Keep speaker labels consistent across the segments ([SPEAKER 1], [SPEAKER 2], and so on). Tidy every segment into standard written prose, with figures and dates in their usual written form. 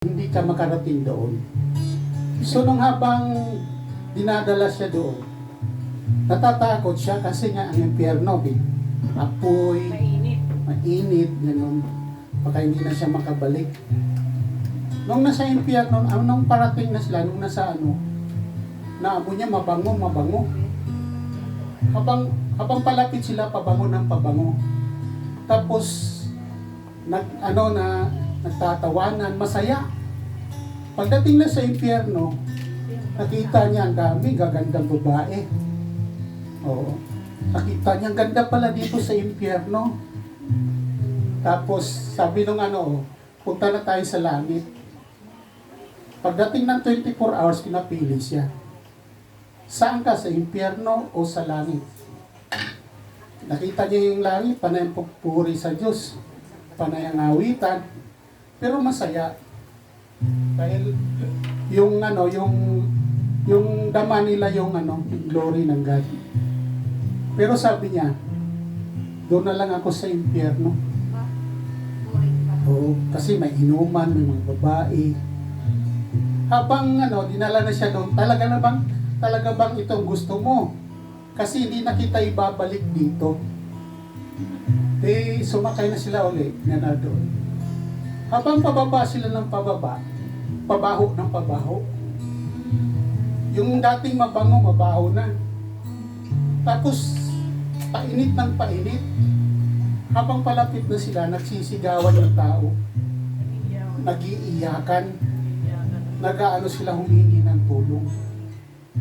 [SPEAKER 1] hindi ka makarating doon. So nung habang dinadala siya doon, natatakot siya kasi nga ang impyerno, apoy, mainit, gano'n. Baka hindi na siya makabalik. Nung nasa impyerno, nung parating na sila, nung nasa naamoy niya mabango. Habang palapit sila, pabango ng pabango. Tapos, nagtatawanan, masaya. Pagdating na sa impyerno, nakita niya ang dami, gagandang babae. Oo. Nakita niya, ang ganda pala dito sa impyerno. Tapos, sabi nung punta na tayo sa langit. Pagdating ng 24 hours, pinapili siya. Saan ka? Sa impyerno o sa langit? Nakita niya yung langit, panay ang pagpuri sa Diyos. Panay ang awitan. Pero masaya. Dahil yung dama nila yung glory ng God. Pero sabi niya, doon na lang ako sa impyerno. Oo, kasi may inuman, may mga babae. Habang dinala na siya doon, talaga bang itong gusto mo? Kasi hindi na kita ibabalik dito. Sumakay na sila ulit na doon. Habang pababa sila ng pababa, pabaho ng pabaho. Yung dating mabango, mabaho na. Tapos, painit ng painit. Habang palapit na sila, nagsisigawan yung tao. Nag-iiyakan. Sila humingi ng tulong.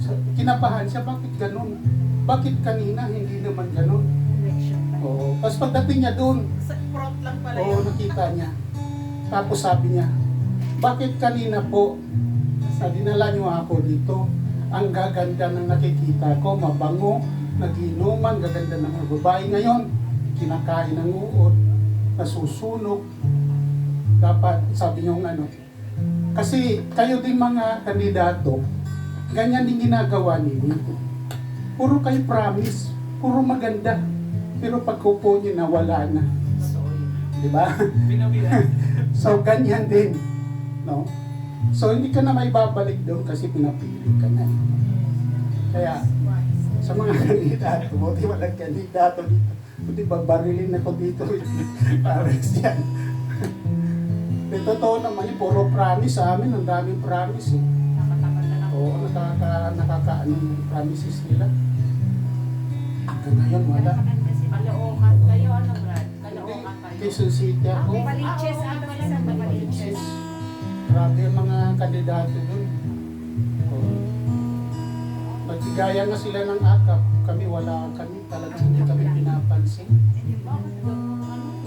[SPEAKER 1] So, kinabahan siya, bakit ganun? Bakit kanina hindi naman ganun? Oo. Tapos pagdating niya doon, nakita niya. Tapos sabi niya, bakit kanina po, dinala niyo ako dito, ang gaganda ng nakikita ko, mabango, nagiinuman, gaganda ng mga babae ngayon, kinakain ng uod, nasusunog. Dapat, sabi niyo kasi kayo din mga kandidato, ganyan din ginagawa ninyo. Puro kayo promise, puro maganda, pero pagkupo niyo nawala na. Di ba? So, ganyan din. No? So, hindi ka na may babalik doon kasi pinapili ka na. Kaya, sa mga kandidato, buti walang kandidato dito. Buti babarilin ako dito. Pares yan. Totoo naman, puro promise sa amin. Ang daming promise. Oo, nakakaanong promises nila. Hanggang ngayon, wala.
[SPEAKER 2] Kalookan kayo, Brad? Kalookan kayo.
[SPEAKER 1] Quezon City ako.
[SPEAKER 2] Maliches, Maliches.
[SPEAKER 1] Grabe ang mga kandidato dun. Nagsigaya na sila ng akap. Kami talagang hindi kami pinapansin.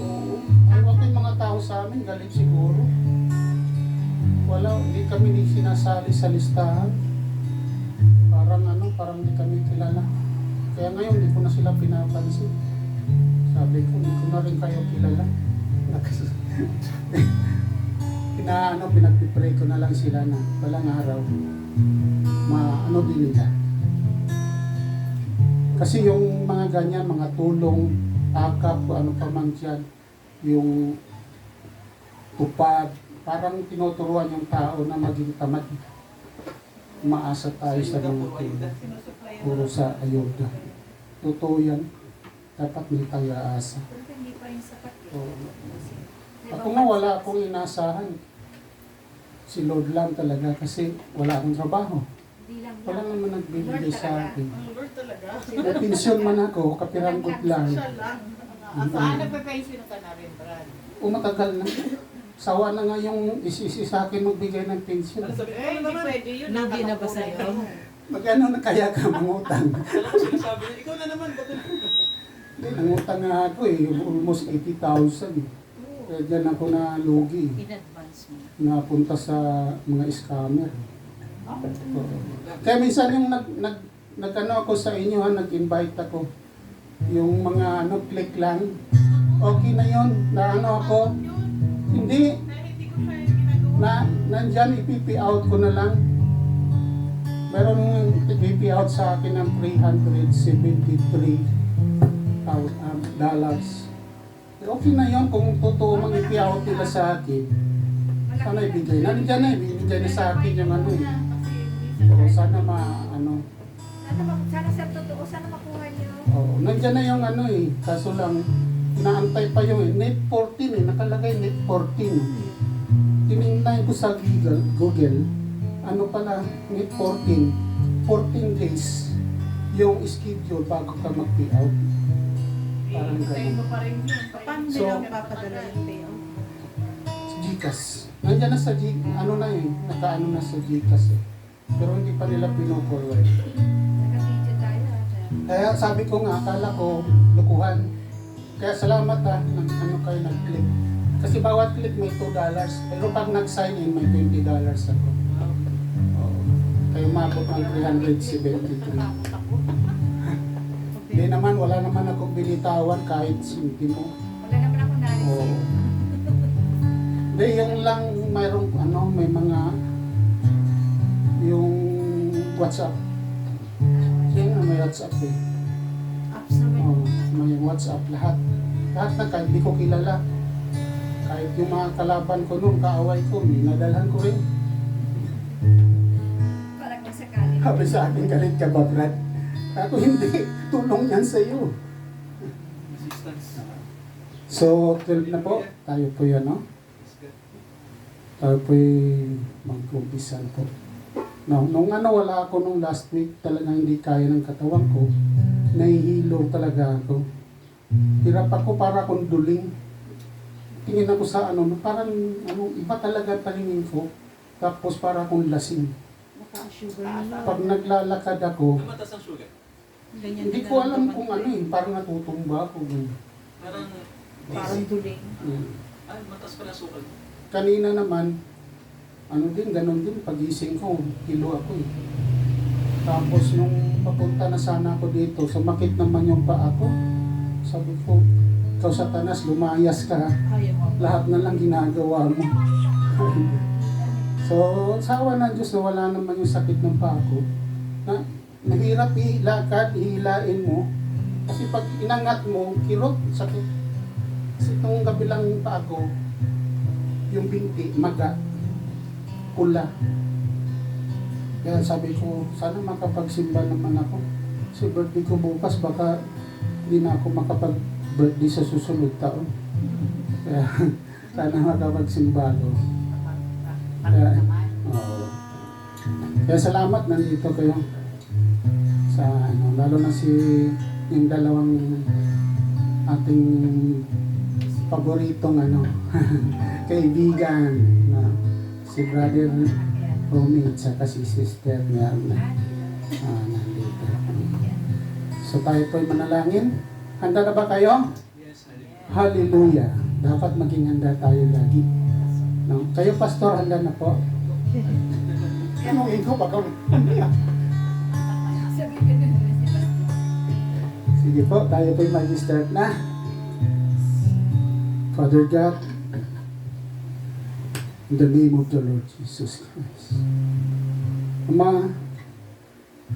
[SPEAKER 1] Oo. Ay, yung mga tao sa amin, galit siguro. Hindi kami sinasali sa listahan. Parang hindi kami kilala. Kaya ngayon, hindi ko na sila pinapansin. Sabi ko, hindi ko na rin kayo kilala. Pinagpipray ko na lang sila na walang araw din nila. Kasi yung mga ganyan, mga tulong, akap, ano pa man dyan, yung upad, parang tinuturuan yung tao na maging tamad. Umaasa tayo sa mga tulong. Puro sa ayuda. Totoo yan. Dapat may tayo aasa. Ako nga wala akong inasahan. Si Lord lang talaga kasi wala akong trabaho. Wala naman nagbibigay sa akin. May pensyon man ako, kapiranggot lang.
[SPEAKER 2] Saan nagpe-pension ka na rin, Brad?
[SPEAKER 1] Matagal na. Sawa na nga yung isisi sa akin magbigay ng pensyon.
[SPEAKER 2] Hindi pwede yun.
[SPEAKER 3] Lugi na ba sa'yo?
[SPEAKER 1] Mag-ano na kaya ka mangutang?
[SPEAKER 4] Alam ko sinasabi niya, ikaw na naman.
[SPEAKER 1] Hindi, nangutang nga ako almost 80,000 Kaya dyan ako na lugi.
[SPEAKER 3] In advance mo.
[SPEAKER 1] Napunta sa mga scammer. Kaya minsan yung ako sa inyo nag-invite ako. Yung mga click lang. Okay na yun, ako. Hindi. Nandyan ipipi out ko na lang. Meron ipipi out sa akin ng $373. Okay na yun kung totoo mang ipi out nila sa akin. Sana ibigay. Nandiyan na, ibigay na sa akin yung ano eh.
[SPEAKER 2] Kasi
[SPEAKER 1] Oo,
[SPEAKER 2] minsan
[SPEAKER 1] sana ano.
[SPEAKER 3] Sana sa totoo, sana makuha niyo.
[SPEAKER 1] Oo, nandiyan na yung ano eh. Kaso lang, inaantay pa yung net 14 eh. Nakalagay net 14. Tinignan ko sa Google, ano pala, net 14. 14 days yung schedule bago ka mag-pay out. Parang
[SPEAKER 2] hintayin
[SPEAKER 1] ganun.
[SPEAKER 2] mo pa rin yun.
[SPEAKER 3] Paano
[SPEAKER 1] So,
[SPEAKER 3] nila papadala yung payout?
[SPEAKER 1] Gcash. Nandiyan na sa ano na eh, nakaano na sa Gcash eh. Pero hindi pa nila pino-forward.
[SPEAKER 3] Naka-video tayo.
[SPEAKER 1] Kaya sabi ko nga, akala ko lukuhan. Kaya salamat ano kayo nag-click. Kasi bawat click may $2. Pero pag nag-sign in, may $20 ako. Oo. Kaya umabot ng 373.
[SPEAKER 2] Natakot ako.
[SPEAKER 1] Hindi naman, wala naman akong binitawan kahit sintimo.
[SPEAKER 3] Wala naman ako
[SPEAKER 1] Oo.
[SPEAKER 3] na-receive.
[SPEAKER 1] Hindi, yung lang mayroong may mga yung WhatsApp. Yung may WhatsApp eh.
[SPEAKER 3] Apps naman.
[SPEAKER 1] Oh, may WhatsApp lahat. Lahat na kahit di ko kilala. Kahit yung mga kalaban ko noon, kaaway ko, nadalhan ko rin.
[SPEAKER 3] Parang masakali.
[SPEAKER 1] Sabi sa akin, galit ka ba, Brad? Ako hindi, tulong yan sa iyo.
[SPEAKER 4] Resistance.
[SPEAKER 1] So, 12 na po. Tayo po yan, no? Tayo po mag-umpisa po. No, nung wala ako nung last week, talagang hindi kaya ng katawan ko. Nahihilo talaga ako. Hirap ako para akong duling. Tingin ako sa parang iba talaga paningin ko. Tapos para akong lasing.
[SPEAKER 3] Naka-sugar na.
[SPEAKER 1] Pag naglalakad ako,
[SPEAKER 4] Namatas ang sugar.
[SPEAKER 3] Ganyan
[SPEAKER 1] hindi
[SPEAKER 3] din
[SPEAKER 1] ko alam
[SPEAKER 3] naman
[SPEAKER 1] kung
[SPEAKER 3] kapag-
[SPEAKER 1] parang natutumba ako.
[SPEAKER 4] Parang
[SPEAKER 3] Parang duling.
[SPEAKER 4] Ay, matas pala sukal.
[SPEAKER 1] Kanina naman, ganon din, pagising ko, kilo ako eh. Tapos nung papunta na sana ako dito, sumakit naman yung paa ko. Sabi ko, ikaw Satanas, lumayas ka.
[SPEAKER 3] Ayaw mo.
[SPEAKER 1] Lahat na lang ginagawa mo. So, sawa ng Diyos na wala naman yung sakit ng paa ko. Mahirap ilakad, hihilain mo. Kasi pag inangat mo, kirot, sakit. Kasi itong kabilang paa ko, yung binti, maga, pula. Kaya sabi ko, sana makapagsimba naman ako. Kasi birthday ko bukas, baka hindi na ako makapag-birthday sa susunod taon. Kaya sana makapagsimba ako.
[SPEAKER 2] Parang naman.
[SPEAKER 1] Oo. Kaya salamat, nandito kayo. Sa lalo na yung dalawang ating paboritong kaibigan na si Brother Romy at saka si Sister Merna nandito. So tayo po'y manalangin. Handa na ba kayo?
[SPEAKER 4] Yes,
[SPEAKER 1] Hallelujah. Dapat maging handa tayo lagi. No? Kayo, Pastor, handa na po? Anong ego? Baka
[SPEAKER 3] Sabi ko din, si Pastor.
[SPEAKER 1] sige po, tayo po'y mag-start na. Father God, in the name of the Lord Jesus Christ. Ama,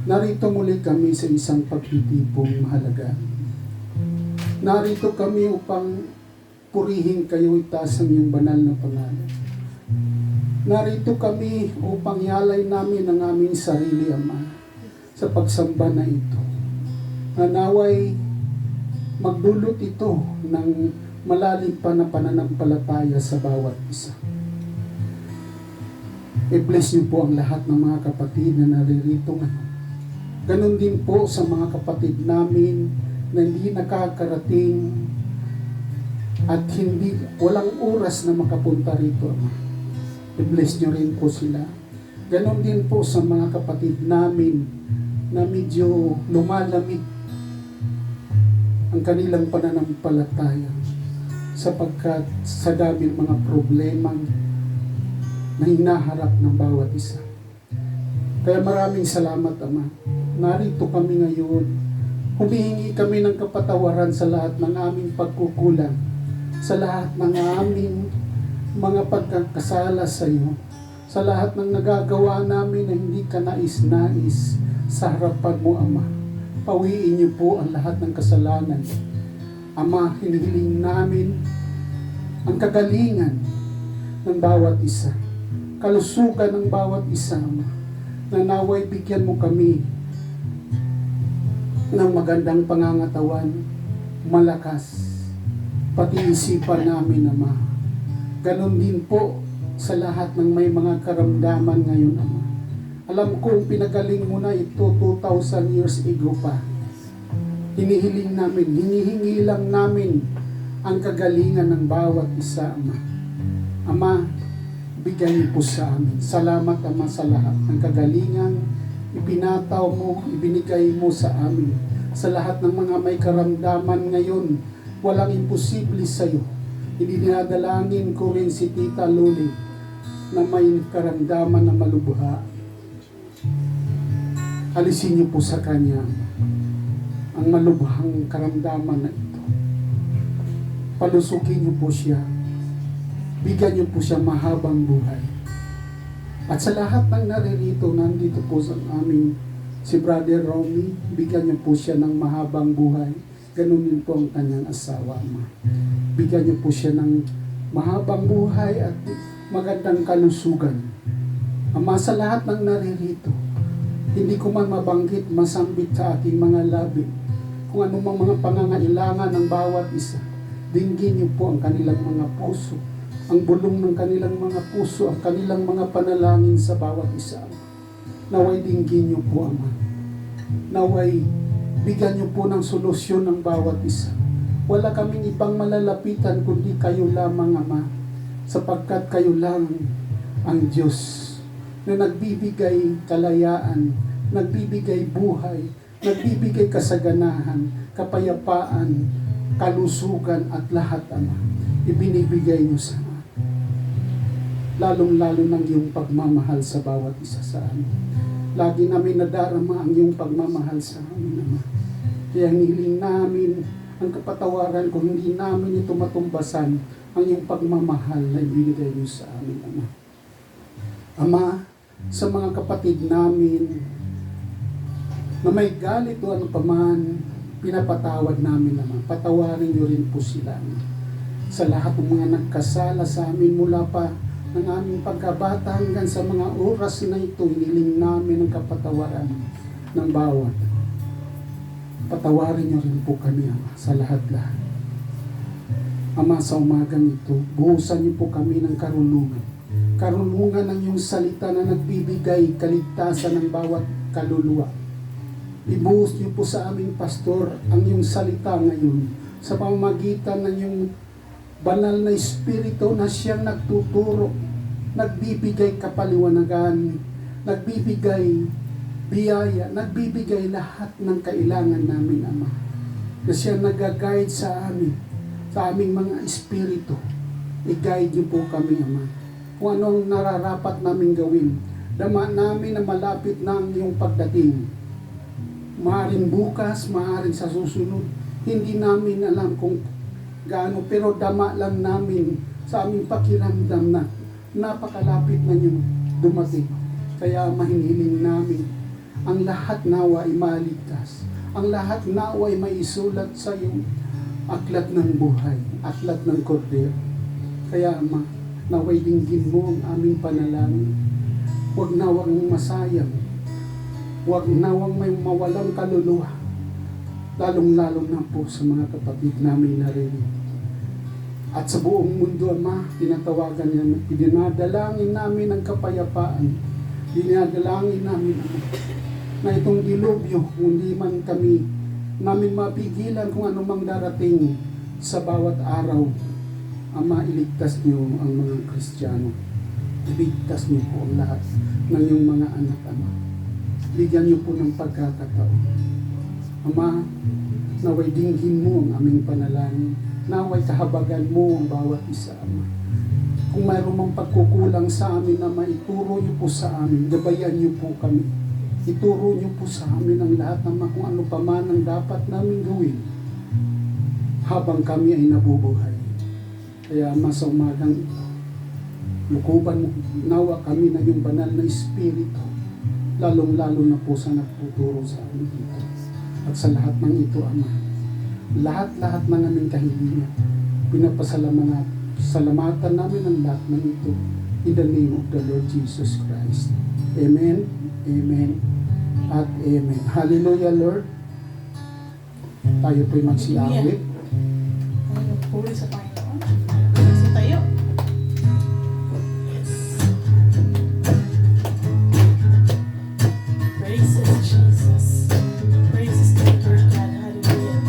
[SPEAKER 1] narito muli kami sa isang pagtitipong mahalaga. Narito kami upang purihin kayo, itaas ang iyong banal na pangalan. Narito kami upang ialay namin ang aming sarili, Ama, sa pagsamba na ito. Nanaway magdulot ito ng malalim pa na pananampalataya sa bawat isa. I-bless niyo po ang lahat ng mga kapatid na naririto ngayon. Ganon din po sa mga kapatid namin na hindi nakakarating at walang oras na makapunta rito, Ama. I-bless niyo rin po sila. Ganon din po sa mga kapatid namin na medyo lumalamig ang kanilang pananampalataya sapagkat sa daming mga problemang na hinaharap ng bawat isa. Kaya maraming salamat, Ama. Narito kami ngayon. Humihingi kami ng kapatawaran sa lahat ng aming pagkukulang, sa lahat ng aming mga pagkakasala sa iyo, sa lahat ng nagagawa namin na hindi ka nais-nais sa harapan mo, Ama. Pawiin niyo po ang lahat ng kasalanan. Ama, hinihiling namin ang kagalingan ng bawat isa. Kalusugan ng bawat isa, Ama. Na naway bigyan mo kami ng magandang pangangatawan, malakas, pati isipan namin, Ama. Ganon din po sa lahat ng may mga karamdaman ngayon, Ama. Alam kong pinagaling mo na ito 2,000 years ago pa. Hinihiling namin, hinihingi lang namin ang kagalingan ng bawat isa, Ama. Ama, bigyan niyo po sa amin. Salamat, Ama, sa lahat ng kagalingan ipinataw mo, ibinigay mo sa amin. Sa lahat ng mga may karamdaman ngayon, walang imposible sa iyo. Dinadalangin ko rin si Tita Luli na may karamdaman na malubha. Alisin niyo po sa kanya ang malubhang karamdaman na ito. Palusugin niyo po siya. Bigyan niyo po siya mahabang buhay. At sa lahat ng naririto, nandito po sa aming si Brother Romy, bigyan niyo po siya ng mahabang buhay. Ganun din po ang kanyang asawa, Ama. Bigyan niyo po siya ng mahabang buhay at magandang kalusugan. Ama, sa lahat ng naririto, hindi ko man mabanggit, masambit sa aking mga labi kung anumang mga pangangailangan ng bawat isa. Dinggin niyo po ang kanilang mga puso, ang bulong ng kanilang mga puso, ang kanilang mga panalangin sa bawat isa. Naway dinggin niyo po, Ama. Naway bigyan niyo po ng solusyon ng bawat isa. Wala kaming ibang malalapitan kundi kayo lamang, Ama, sapagkat kayo lang ang Diyos na nagbibigay kalayaan, nagbibigay buhay, nagbibigay kasaganahan, kapayapaan, kalusugan at lahat, Ama. Ibinibigay niyo sa amin. Lalong-lalo ng iyong pagmamahal sa bawat isa sa amin. Lagi namin nadarama ang iyong pagmamahal sa amin, Ama. Kaya hiling namin ang kapatawaran kung hindi namin ito matumbasan ang iyong pagmamahal na ibinigay niyo sa amin, Ama. Ama, sa mga kapatid namin na may galit o ano paman, pinapatawad namin, Ama. Patawarin niyo rin po sila, Ama. Sa lahat ng mga nagkasala sa amin mula pa ng aming pagkabata hanggang sa mga oras na ito, hiniling namin ang kapatawaran ng bawat. Patawarin niyo rin po kami, Ama, sa lahat-lahat. Ama, sa umagang ito, buhusan niyo po kami ng karunungan. Karunungan ng iyong salita na nagbibigay kaligtasan ng bawat kaluluwa. Ibuhos niyo po sa aming pastor ang iyong salita ngayon sa pamamagitan ng iyong banal na espiritu na siyang nagtuturo, nagbibigay kapaliwanagan, nagbibigay biyaya, nagbibigay lahat ng kailangan namin, Ama. Na siyang nag-guide sa amin, sa aming mga espiritu. I-guide niyo po kami, Ama. Kung anong nararapat namin gawin. Dama namin na malapit na ang iyong pagdating. Maaring bukas, maaring sa susunod. Hindi namin alam kung gaano, pero dama lang namin sa aming pakiramdam na napakalapit na niyong dumating. Kaya mahiniling namin ang lahat nawa ay maligtas. Ang lahat nawa ay maisulat sa iyong aklat ng buhay, aklat ng Kordero. Kaya, Ama, naway dinggin mo ang aming panalangin. Huwag nawang masayang. Huwag nawang may mawalang kaluluwa. Lalong-lalong na po sa mga kapatid namin naririnig. At sa buong mundo, Ama, tinatawagan niya, dinadalangin namin ang kapayapaan. Dinadalangin namin, Ama, na itong dilubyo, hindi man kami namin mapigilan kung anumang darating sa bawat araw. Ama, iligtas niyo ang mga Kristiyano. Iligtas niyo po ang lahat ng iyong mga anak, Ama. Bigyan niyo po ng pagkakataon. Ama, naway dinggin mo ang aming panalangin. Naway kahabagan mo ang bawat isa, Ama. Kung mayroon mang pagkukulang sa amin, Ama, ituro niyo po sa amin. Gabayan niyo po kami. Ituro niyo po sa amin ang lahat, Ama, kung ano pa man ang dapat namin gawin habang kami ay nabubuhay. Kaya, Ama, sa umagang ito, lukuban mo, nawa kami na yung banal na Espiritu, lalong-lalo na po sa nagtuturo sa amin dito. At sa lahat ng ito, Ama, lahat-lahat ng aming kahilingan, Salamatan namin ang lahat ng ito in the name of the Lord Jesus Christ. Amen, amen, at amen. Hallelujah, Lord. Tayo po'y magsiawit.
[SPEAKER 3] Ay, puri sa Panginoon. Kasi tayo. Yes. Praises Jesus. Praises to the Lord God. Hallelujah.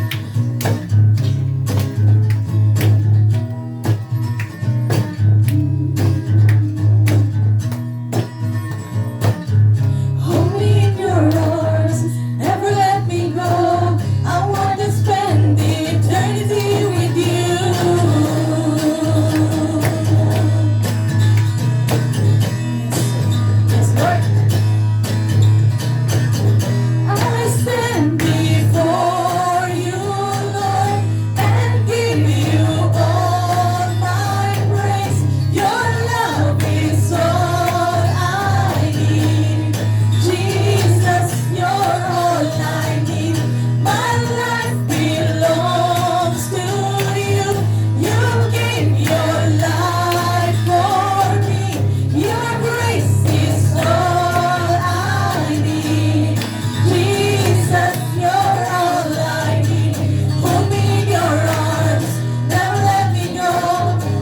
[SPEAKER 3] Hold me in your arms, never let me go. I want to spend eternity with you. Yes, Lord. I stand before you, Lord, and give you all my praise. Your love is all I need. Jesus, you're all I need. My life belongs to you. You gave your life for me. Your grace is all I need. Jesus, you're all I need. Hold me in your arms, never let me go.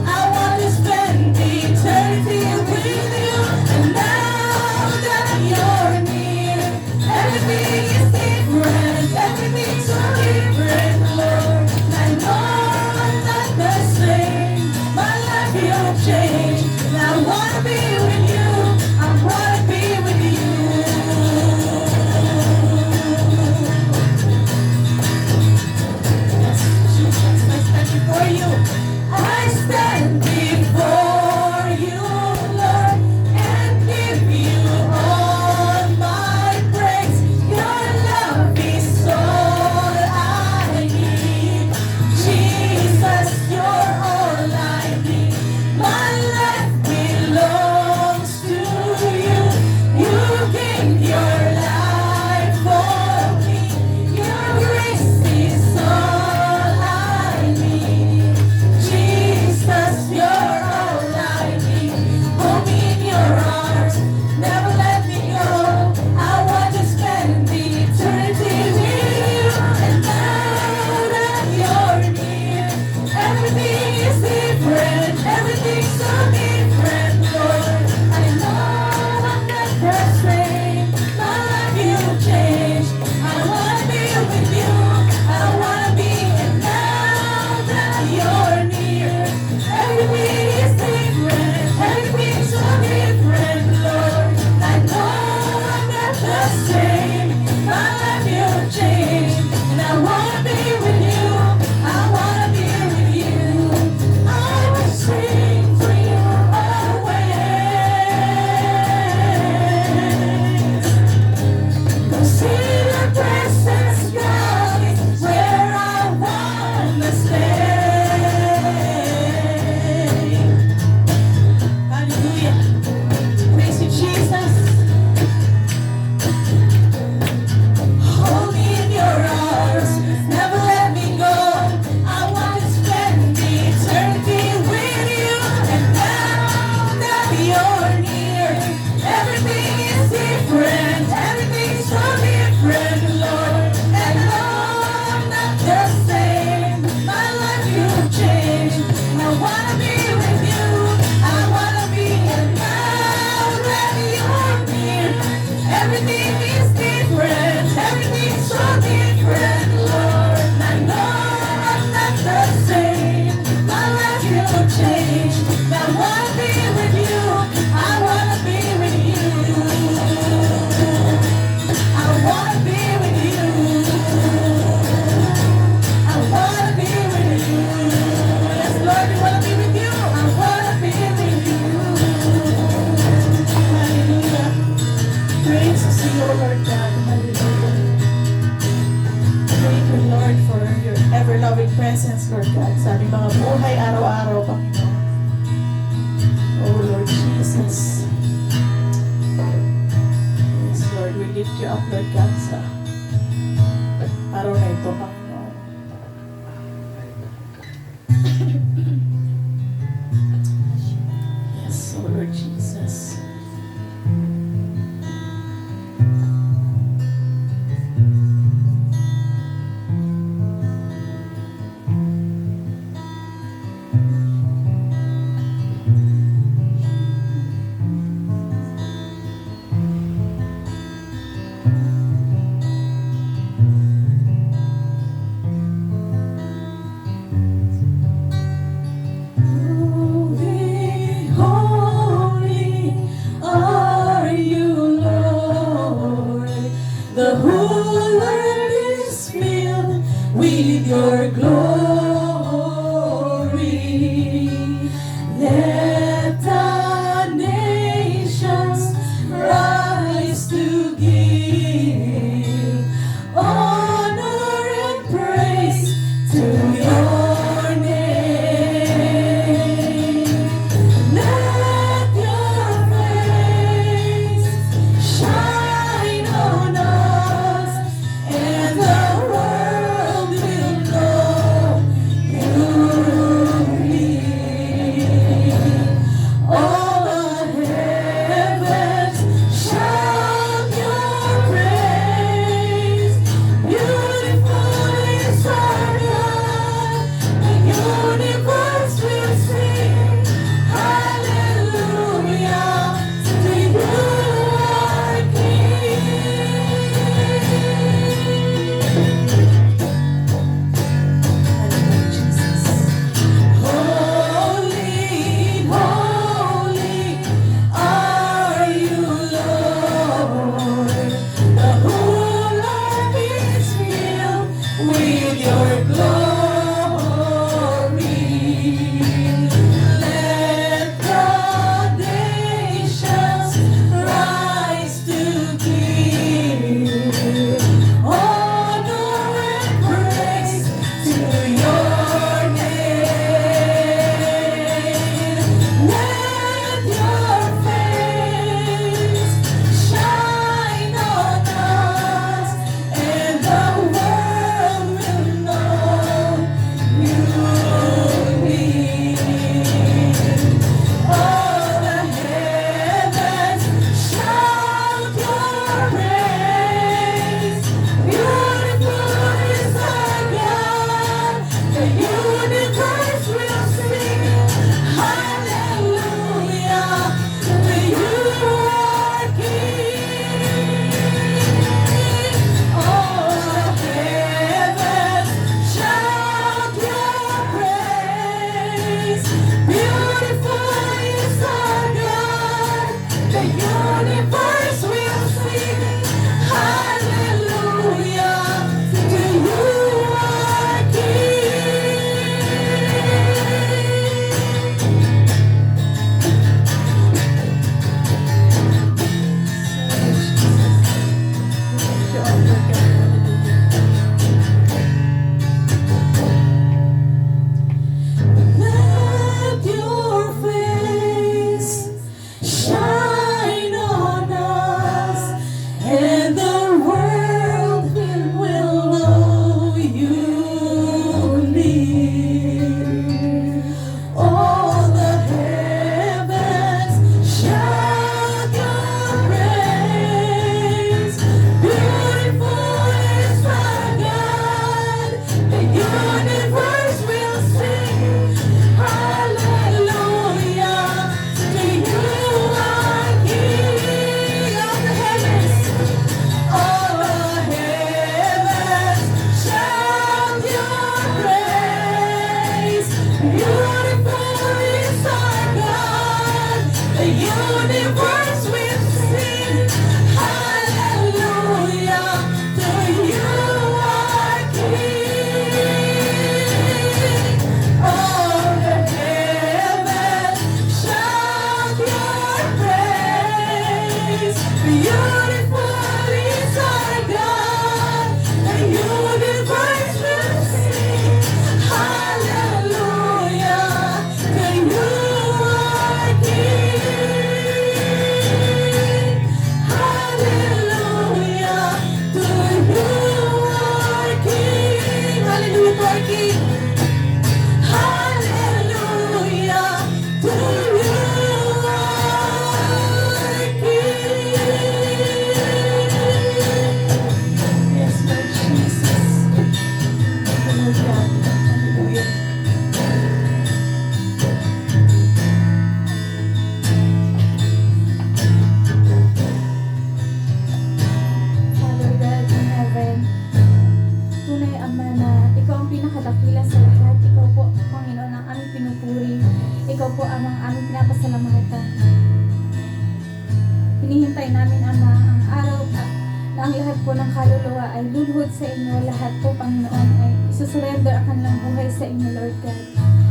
[SPEAKER 3] I want to spend eternity with you. And now that you're near, everything is different, everything's so different, Lord. I know I'm not the same, my life will change. And I wanna be with you, I wanna be with you. Yes, Jesus, I stand before you. I stand before you, Lord, and give you all my praise. Your love is all I need. Jesus, you're all I need. My life belongs to you. You gave your life for me. Your grace is all I need. Jesus, you're all I need. Hold me in your arms, never let me go. I want to spend eternity with you. And now that you're near, everything is different, everything's so different, Lord. I know I'm not the same, my life will change. I wanna be with you, I wanna be. And now that you're near, everything is different, everything's so different, Lord. I know I'm not the same, my life will change. And I wanna be with you, I wanna be with you. I will sing for you always. Cause in your presence, God, is where I wanna stay. Hallelujah. Praise you, Jesus. Hold me in your arms, never let me go. I want to spend eternity with you. And now that you're near, everything is different, everything's so different, Lord. And though I'm not the same, my life will change. I wanna be with you, I wanna be. And now that you're near, everything is different, everything's so different, Lord. I know I'm not the same, my life will change. I wanna be with you, I wanna be with you. I wanna be with you. I wanna be with you. Yes, Lord, we wanna be with you. I wanna be with you. Hallelujah. Praise to you, Lord God. Hallelujah. Thank you, Lord, for your ever-loving presence, Lord God, sa aming mga buhay araw-araw, Panginoon. Oh, Lord Jesus. Yes, Lord, we lift you up, Lord God, sa araw na ito, Panginoon. your glory. Let the nations rise to give honor and praise to your name. Let your face shine on us, and the world will know you reign. All the heavens shout your praise. Beautiful is our God. The universe will sing hallelujah to you, our Holy, holy are you, Lord. The whole earth is filled with your glory. Let the nations rise to give honor and praise to your name. Let your face shine on us, and the world will know you reign. All the heavens shout your praise. Beautiful is our God. The universe will sing hallelujah to you, our King. All the heavens shout your praise. Beautiful is our God. The universe will sing hallelujah to you, our Let your face shine on us, and the world will know you near. All the heavens shout your praise. Beautiful is our God. The universe will sing hallelujah to you, our King. All the heavens shout your praise. Beautiful is our God. The universe will sing hallelujah to you, our King. All the heavens shout your praise. Beautiful is our God. The universe will sing hallelujah to you, our King. Hallelujah to you, our King. Hallelujah to our King. Hallelujah to you, our King. Yes, Lord Jesus. Hallelujah. Hallelujah. Father God in heaven, tunay Ama na Ikaw ang pinakadakila sa lahat. Ikaw po, Panginoon, ang aming pinupuri. Ikaw po ang aming pinapasalamatan. Hinihintay namin, Ama, ang araw at na ang lahat po ng kaluluwa ay luluhod sa inyo. Lahat po, Panginoon, ay isusurrender ang kanilang buhay sa inyo, Lord God.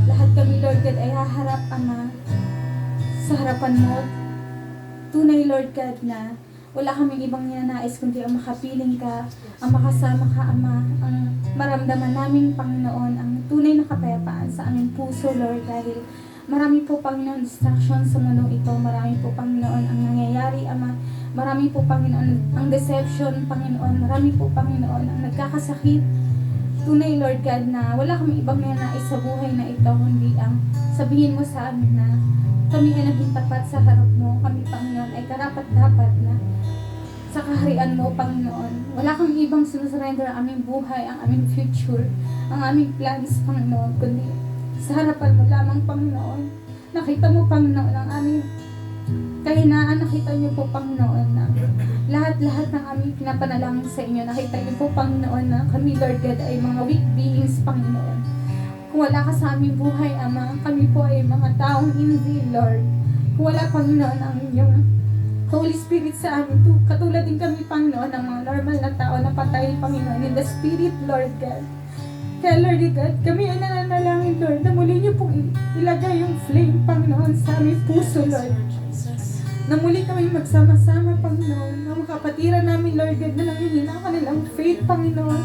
[SPEAKER 3] Lahat kami, Lord God, ay haharap, Ama, sa harapan mo. Tunay, Lord God, na wala kaming ibang ninanais kundi ang makapiling ka, ang makasama ka, Ama, ang maramdaman namin, Panginoon, ang tunay na kapayapaan sa aming puso, Lord, dahil marami po, Panginoon, distraction sa mundo ito. Marami po, Panginoon, ang nangyayari, Ama. Marami po, Panginoon, ang deception, Panginoon. Marami po, Panginoon, ang nagkakasakit. Tunay, Lord God, na wala kami ibang ninanais sa buhay na ito, kundi ang sabihin mo sa amin na kami ay naging tapat sa harap mo. Kami, Panginoon, ay karapat-dapat na sa kaharian mo, Panginoon. Wala kami ibang sinusurrender ang aming buhay, ang aming future, ang aming plans, Panginoon, kundi sa harapan mo lamang, Panginoon. Nakita mo, Panginoon, ang aming kahinaan. Nakita niyo po, Panginoon, na lahat-lahat ng aming pinapanalangin sa inyo. Nakita niyo po, Panginoon, na kami, Lord God, ay mga weak beings, Panginoon. Kung wala ka sa aming buhay, Ama, kami po ay mga taong hindi, Lord. Kung wala, Panginoon, ang inyong Holy Spirit sa amin, katulad din kami, Panginoon, ng mga normal na tao na patay, Panginoon, in the Spirit, Lord God. Kaya, Lord God, kami ay nananalangin, Lord, na muli niyo pong ilagay yung flame, Panginoon, sa aming puso, Lord. Na muli kami magsama-sama, Panginoon, na makapatiran namin, Lord God, na nanghihina ang kanilang faith, Panginoon.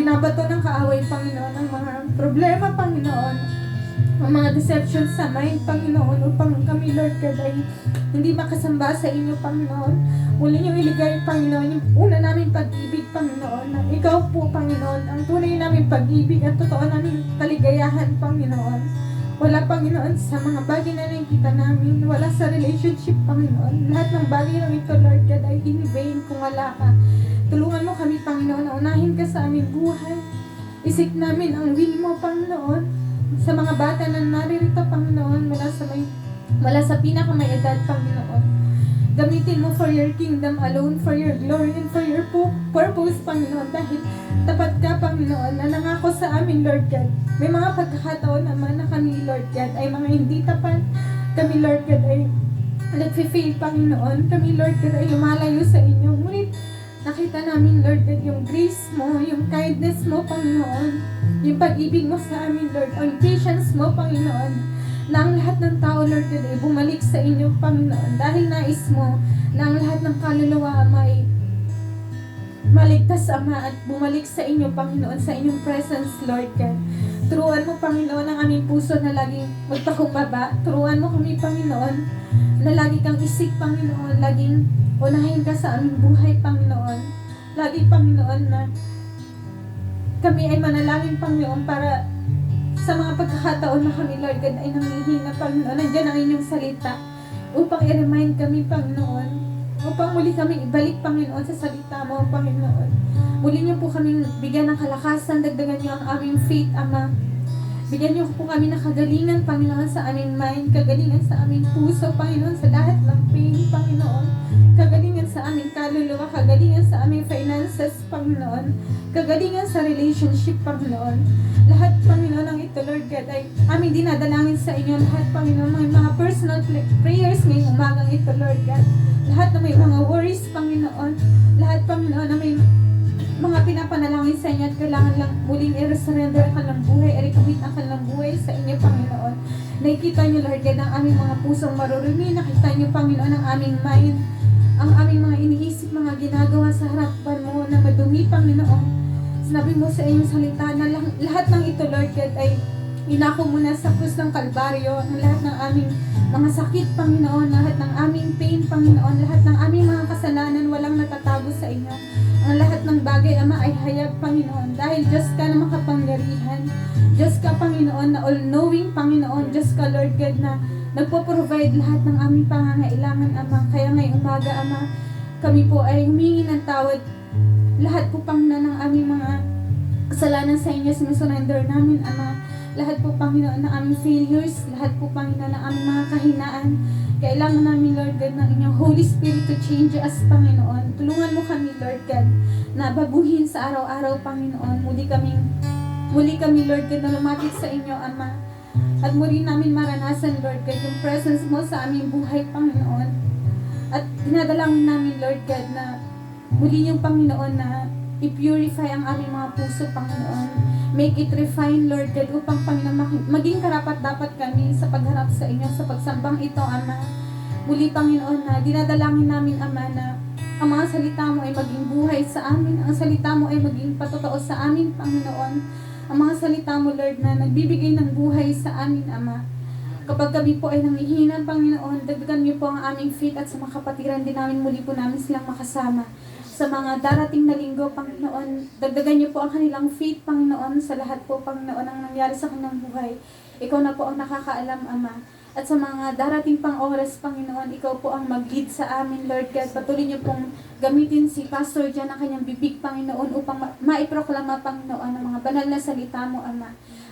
[SPEAKER 3] Binabato ng kaaway, Panginoon, ang mga problema, Panginoon, ang mga deceptions sa mind, Panginoon, upang kami, Lord God, ay hindi makasamba sa inyo, Panginoon. Muli niyong iligay, Panginoon, yung una namin pag-ibig, Panginoon, na ikaw po, Panginoon, ang tunay namin pag-ibig at totoo namin kaligayahan, Panginoon. Wala, Panginoon, sa mga bagay na nakikita namin, wala sa relationship, Panginoon. Lahat ng bagay na ito, Lord God, ay in vain kung wala ka. Tulungan mo kami, Panginoon, na unahin ka sa aming buhay. Isik namin ang will mo, Panginoon, sa mga bata na naririto, Panginoon, wala sa pinakamay edad, Panginoon. Gamitin mo for your kingdom alone, for your glory, and for your purpose, Panginoon. Dahil tapat ka, Panginoon, na nangako sa amin, Lord God. May mga pagkakataon naman na kami, Lord God, ay mga hindi tapat. Kami, Lord God, ay nagfe-fail, Panginoon. Kami, Lord God, ay lumalayo sa inyo. Ngunit nakita namin, Lord God, yung grace mo, yung kindness mo, Panginoon. Yung pag-ibig mo sa amin, Lord. Yung patience mo, Panginoon. Na ang lahat ng tao, Lord God, ay bumalik sa inyo, Panginoon. Dahil nais mo na ang lahat ng kaluluwa may maligtas, Ama, at bumalik sa inyo, Panginoon, sa inyong presence, Lord God. Turuan mo, Panginoon, ang aming puso na laging magpakumbaba. Turuan mo kami, Panginoon, na lagi kang isik, Panginoon. Laging unahin ka sa aming buhay, Panginoon. Lagi, Panginoon, na kami ay manalangin, Panginoon, para sa mga pagkakataon na kami, Lord God, ay nanghihina, Panginoon. Nandiyan ang inyong salita upang i-remind kami, Panginoon. Upang muli kami ibalik, Panginoon, sa salita mo, Panginoon. Muli niyo po kami bigyan ng kalakasan, dagdagan niyo ang aming faith, Ama. Bigyan niyo po kami ng kagalingan, Panginoon, sa aming mind, kagalingan sa aming puso, Panginoon, sa lahat ng pain, Panginoon. Kagalingan sa aming kaluluwa, kagalingan sa aming finances, Panginoon. Kagalingan sa relationship, Panginoon. Lahat, Panginoon, ang ito, Lord God, ay aming dinadalangin sa inyo. Lahat, Panginoon, may mga personal prayers ngayong umagang ito, Lord God. Lahat na may mga worries, Panginoon. Lahat, Panginoon, na may mga pinapanalangin sa inyo at kailangan lang muling i-surrender ang kanilang buhay, i-recommit ang kanilang buhay sa inyo, Panginoon. Nakikita niyo, Lord God, ang aming mga pusong marurumi. Nakita niyo, Panginoon, ang aming mind, ang aming mga iniisip, mga ginagawa sa harapan mo na madumi, Panginoon. Sinabi mo sa inyong salita na lahat ng ito, Lord God, ay inako mo na sa krus ng Kalbaryo. Ang lahat ng aming mga sakit, Panginoon, lahat ng aming pain, Panginoon, lahat ng aming mga kasalanan, walang natatago sa inyo. Ang lahat ng bagay, Ama, ay hayag, Panginoon. Dahil Diyos ka na makapangyarihan. Diyos ka, Panginoon, na all-knowing, Panginoon. Diyos ka, Lord God, na nagpo-provide lahat ng aming pangangailangan, Ama. Kaya ngayong umaga, Ama, kami po ay humingi ng tawad. Lahat po, Panginoon, ng aming mga kasalanan sa inyo, sinusurrender namin, Ama. Lahat po, Panginoon, ng aming failures. Lahat po, Panginoon, ng aming mga kahinaan. Kailangan namin, Lord God, ng inyong Holy Spirit to change us, Panginoon. Tulungan mo kami, Lord God, na baguhin sa araw-araw, Panginoon. Muli kami, Lord God, na lumapit sa inyo, Ama. At muli namin maranasan, Lord God, yung presence mo sa aming buhay, Panginoon. At dinadalangin namin, Lord God, na
[SPEAKER 5] muli niyong Panginoon na i-purify ang aming mga puso, Panginoon. Make it refine, Lord God, upang Panginoon maging karapat-dapat kami sa pagharap sa inyo, sa pagsambang ito, Ama. Muli, Panginoon, na dinadalangin namin, Ama, na ang mga salita mo ay maging buhay sa amin. Ang salita mo ay maging patotoo sa amin, Panginoon. Ang mga salita mo, Lord, na nagbibigay ng buhay sa amin, Ama. Kapag kami po ay nanghihina, Panginoon, dagdagan niyo po ang aming faith at sa mga kapatiran din namin, muli po namin silang makasama. Sa mga darating na linggo, Panginoon, dagdagan niyo po ang kanilang faith, Panginoon, sa lahat po, Panginoon, ang nangyari sa kanilang buhay. Ikaw na po ang nakakaalam, Ama. At sa mga darating pang oras, Panginoon, ikaw po ang mag-lead sa amin, Lord God. Patuloy niyo pong gamitin si Pastor dyan ang kanyang bibig, Panginoon, upang maiproklama, Panginoon, ang mga banal na salita mo, Ama.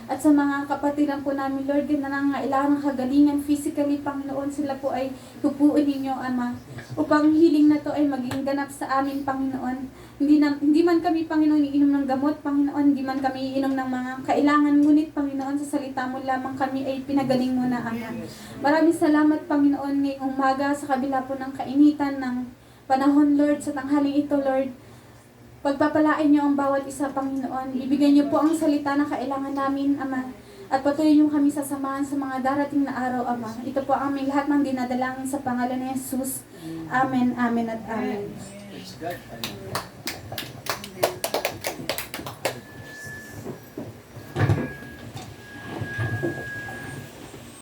[SPEAKER 5] At sa mga kapatiran po namin, Lord God, na nangangailangan ng kagalingan physically, Panginoon, sila po ay tupuin ninyo, Ama. Upang hiling na to ay maging ganap sa amin, Panginoon. Hindi man kami, Panginoon, iinom ng gamot, Panginoon, hindi man kami iinom ng mga kailangan, ngunit, Panginoon, sa salita mo lamang kami ay pinagaling mo na, Ama. Maraming salamat, Panginoon, ngayong umaga sa kabila po ng kainitan ng panahon, Lord, sa tanghaling ito, Lord. Pagpapalain niyo ang bawat isa, Panginoon. Ibigay niyo po ang salita na kailangan namin, Ama. At patuloy niyo kami sasamahan sa mga darating na araw, Ama. Ito po ang aming lahat ng dinadalangin sa pangalan ni Jesus. Amen, amen, at amen.
[SPEAKER 4] Praise God. Hallelujah.